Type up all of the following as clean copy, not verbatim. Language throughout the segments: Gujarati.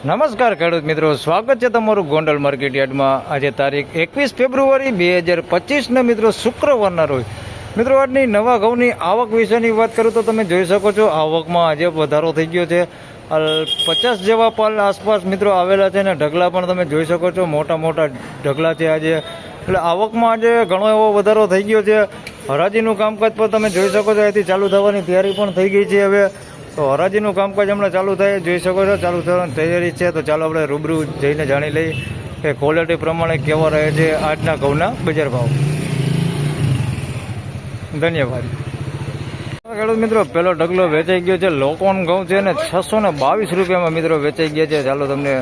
નમસ્કાર ખેડૂત મિત્રો, સ્વાગત છે તમારું ગોંડલ માર્કેટ યાર્ડમાં. આજે તારીખ 21 ફેબ્રુઆરી 2025 મિત્રો શુક્રવારના રોજ મિત્રો આજની નવા ઘઉંની આવક વિશેની વાત કરું તો તમે જોઈ શકો છો આવકમાં આજે વધારો થઈ ગયો છે. 50 જેવા પાલ આસપાસ મિત્રો આવેલા છે અને ઢગલા પણ તમે જોઈ શકો છો, મોટા મોટા ઢગલા છે આજે. એટલે આવકમાં આજે ઘણો એવો વધારો થઈ ગયો છે. હરાજીનું કામકાજ પણ તમે જોઈ શકો છો, અહીંથી ચાલુ થવાની તૈયારી પણ થઈ ગઈ છે. હવે તો હરાજીનું કામકાજ હમણાં ચાલુ થાય જોઈ શકો છો, ચાલુ થવાની તૈયારી છે. તો ચાલો આપણે રૂબરૂ જઈને જાણી લઈએ કે ક્વોલિટી પ્રમાણે કેવા રહે છે આજના ઘઉંના બજાર ભાવ. ધન્યવાદ. ખેડૂત મિત્રો, પેલો ઢગલો વેચાઈ ગયો છે. લોકવન ઘઉં છે ને 622 રૂપિયામાં મિત્રો વેચાઈ ગયા છે. ચાલો તમને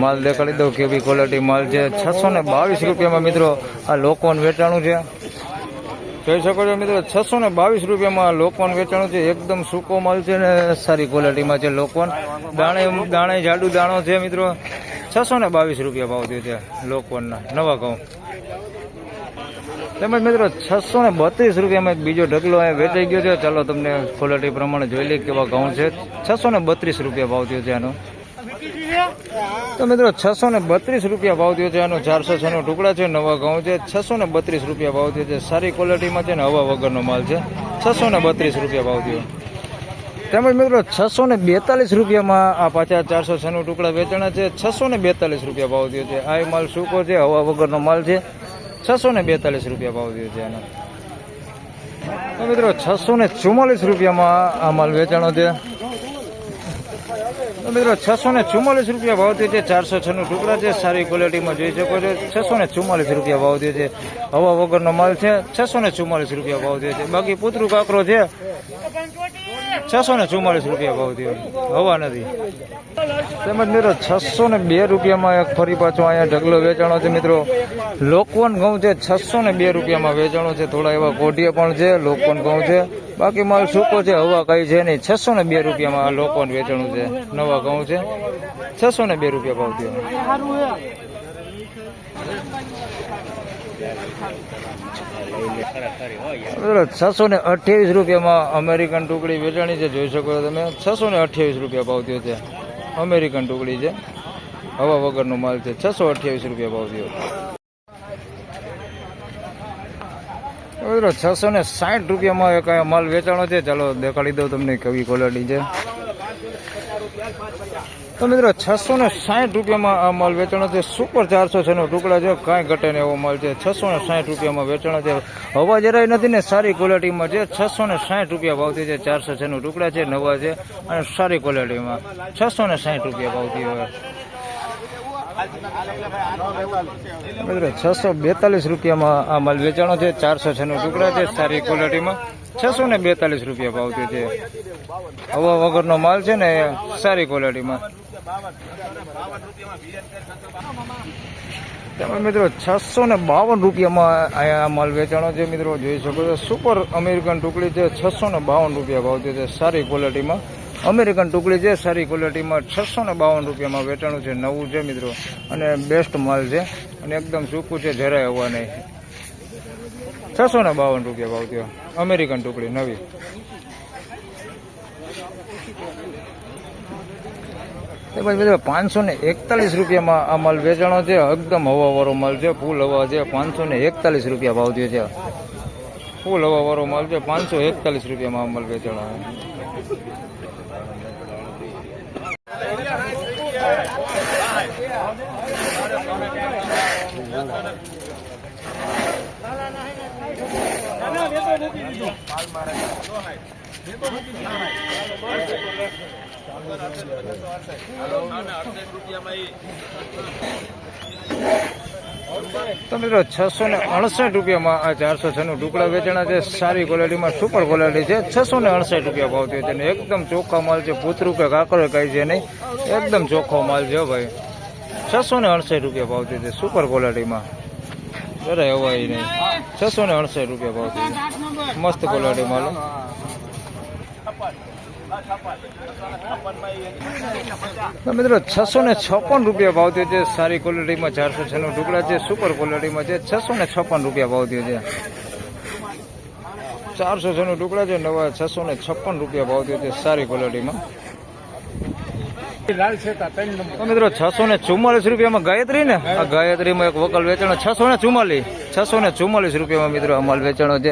માલ દેખાડી દઉં કેવી ક્વોલિટી માલ છે. 622 રૂપિયામાં મિત્રો આ લોકવન વેચાણું છે. જોઈ શકો છો મિત્રો, 622 રૂપિયામાં લોકવન વેચાણું છે. એકદમ સૂકો માલ છે ને સારી ક્વોલિટીમાં છે લોકવન. દાણે જાડુ દાણો છે મિત્રો. 622 રૂપિયા ભાવ થયો છે લોકવનના નવા ઘઉં. તેમજ મિત્રો 632 રૂપિયામાં એક બીજો ઢગલો વેચાઈ ગયો છે. ચાલો તમને ક્વોલિટી પ્રમાણે જોઈ લઈએ કેવા ઘઉં છે. 632 રૂપિયા ભાવ થયો છે આનો. તો મિત્રો 632 રૂપિયા ભાવ થયો છે આનો. 406 ટુકડા છે, નવા ઘઉં છે. 632 રૂપિયા ભાવ થયો છે. સારી ક્વોલિટીમાં છે ને હવા વગરનો માલ છે. 632 રૂપિયા ભાવ થયો. તેમજ મિત્રો 642 રૂપિયામાં આ પાછા 406 ટુકડા વેચાણા છે. 642 રૂપિયા ભાવ થયો છે. આ માલ સૂકો છે, હવા વગરનો માલ છે. 642 રૂપિયા ભાવ થયો છે આનો. તો મિત્રો 644 રૂપિયામાં આ માલ વેચાણો છે. તો મિત્રો 644 રૂપિયા ભાવ થયો છે. 406 ટુકડા છે, સારી ક્વોલિટીમાં જોઈ શકો છો. 644 રૂપિયા ભાવ થયો છે. હવા વગરનો માલ છે. 644 રૂપિયા ભાવ થયો છે. બાકી પુતરું કાકરો છે. 644 રૂપિયા ભાવ થયો, હવા નથી. તેમજ મિત્રો 602 રૂપિયામાં એક ફરી પાછો અહીંયા ઢગલો વેચાણો છે મિત્રો. લોકવન ઘઉં છે. 602 રૂપિયામાં વેચાણો છે. થોડા એવા કોઢિયા પણ છે. લોકવન ઘઉં છે, બાકી માલ સૂકો છે, હવા કઈ છે નહીં. 602 રૂપિયામાં આ લોકવન વેચાણું છે. નવા ઘઉં છે. 602 રૂપિયા ભાવ થયો. મિત્રો 628 રૂપિયામાં અમેરિકન ટુકડી વેચાણી છે. જોઈ શકો છો તમે. 628 રૂપિયા ભાવ થયો છે. અમેરિકન ટુકડી છે, હવા વગરનો માલ છે. 628 રૂપિયા ભાવ થયો. મિત્રો 660 રૂપિયામાં એક માલ વેચાણો છે. ચાલો દેખાડી દઉં તમને કેવી ક્વોલિટી છે. તો મિત્રો 660 રૂપિયામાં આ માલ વેચાણો છે. સુપર 406 ટુકડા છે, કાંઈ ઘટે ને એવો માલ છે. 660 રૂપિયામાં વેચાણો છે. હવા જરાય નથી ને સારી ક્વોલિટીમાં છે. 660 રૂપિયા ભાવ થયો છે. 406 ટુકડા છે, નવા છે અને સારી ક્વોલિટીમાં. 660 રૂપિયા ભાવ થયો. મિત્રો 642 રૂપિયામાં આ માલ વેચાણો છે. 406 ટુકડા છે, સારી ક્વોલિટીમાં. 642 રૂપિયા ભાવ થયો છે. હવા વગરનો માલ છે ને સારી ક્વોલિટીમાં. તેમજ મિત્રો 652 રૂપિયામાં આ માલ વેચાણો છે મિત્રો. જોઈ શકો છો, સુપર અમેરિકન ટુકડી છે. 652 રૂપિયા ભાવ થયો છે. સારી ક્વોલિટીમાં અમેરિકન ટુકડી છે, સારી ક્વોલિટીમાં. 652 રૂપિયામાં વેચાણું છે. નવું છે મિત્રો અને બેસ્ટ માલ છે અને એકદમ સૂકું છે, જરાય હવા નહીં. 652 રૂપિયા ભાવ થયો. અમેરિકન ટુકડી નવી. તેમજ મિત્રો 541 રૂપિયામાં આ માલ વેચાણો છે. એકદમ હવાવાળો માલ છે, ફૂલ હવા છે. 541 રૂપિયા ભાવ થયો છે. ફૂલ હવાવાળો માલ છે. 541 રૂપિયામાં આ માલ વેચાણો છે. તો મિત્રો 668 રૂપિયામાં આ 406 ટુકડા વેચાણા છે. સારી ક્વોલિટીમાં, સુપર ક્વોલિટી છે. 668 રૂપિયા ભાવ થયો છે. એકદમ ચોખ્ખા માલ છે. પૂતરું કે કાકરો કઈ છે નહીં, એકદમ ચોખ્ખો માલ છે ભાઈ. 668 રૂપિયા ભાવ થયો છે. સુપર ક્વોલિટીમાં, જરાય હવાય નહીં. 668 રૂપિયા ભાવ થયો છે. મસ્ત ક્વોલિટી માલ. તો મિત્રો 656 રૂપિયા ભાવ થયો છે. સારી ક્વોલિટીમાં 406 ટુકડા છે. સુપર ક્વોલિટીમાં છે. 656 રૂપિયા ભાવ થયો છે. 406 ટુકડા છે. નવા 656 રૂપિયા ભાવ થયો છે. સારી ક્વોલિટીમાં. તો મિત્રો 644 રૂપિયામાં ગાયત્રી ને આ ગાયત્રીમાં એક વકલ વેચાણો 644 રૂપિયામાં મિત્રો આ માલ વેચાણો છે.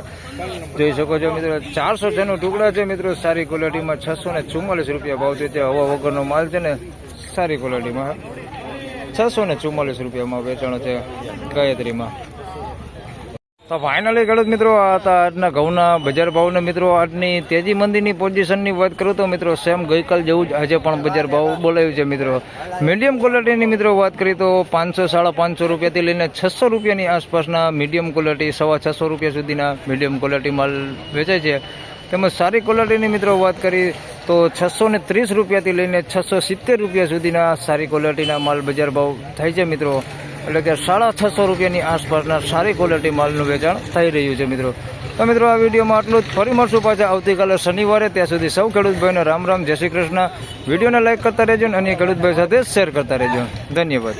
જોઈ શકો છો મિત્રો 406 નો ટુકડા છે મિત્રો, સારી ક્વોલિટીમાં 644 રૂપિયા ભાવ છે. હવા વગરનો માલ છે ને સારી ક્વોલિટીમાં 644 રૂપિયામાં વેચાણો છે ગાયત્રીમાં. તો ફાઇનલી ખેડૂત મિત્રો આ હતા આજના ઘઉંના બજાર ભાવને મિત્રો. આજની તેજી મંદીની પોઝિશનની વાત કરું તો મિત્રો સેમ ગઈકાલ જેવું જ આજે પણ બજાર ભાવ બોલાયું છે મિત્રો. મીડિયમ ક્વોલિટીની મિત્રો વાત કરીએ તો 500-550 રૂપિયાથી લઈને 600 રૂપિયાની આસપાસના મીડિયમ ક્વોલિટી 650 રૂપિયા સુધીના મીડિયમ ક્વોલિટી માલ વેચાય છે. તેમજ સારી ક્વોલિટીની મિત્રો વાત કરી તો 630 રૂપિયાથી લઈને 670 રૂપિયા સુધીના સારી ક્વોલિટીના માલ બજાર ભાવ થાય છે મિત્રો. એટલે કે 650 રૂપિયાની આસપાસના સારી ક્વોલિટી માલનું વેચાણ થઈ રહ્યું છે મિત્રો. તો મિત્રો આ વિડીયોમાં આટલું જ. ફરી મળશું પાછા આવતીકાલે શનિવારે. ત્યાં સુધી સૌ ખેડૂતભાઈને રામ રામ, જય શ્રી કૃષ્ણ. વિડીયોને લાઇક કરતા રહેજો અને અન્ય ખેડૂતભાઈ સાથે શેર કરતા રહેજો. ધન્યવાદ.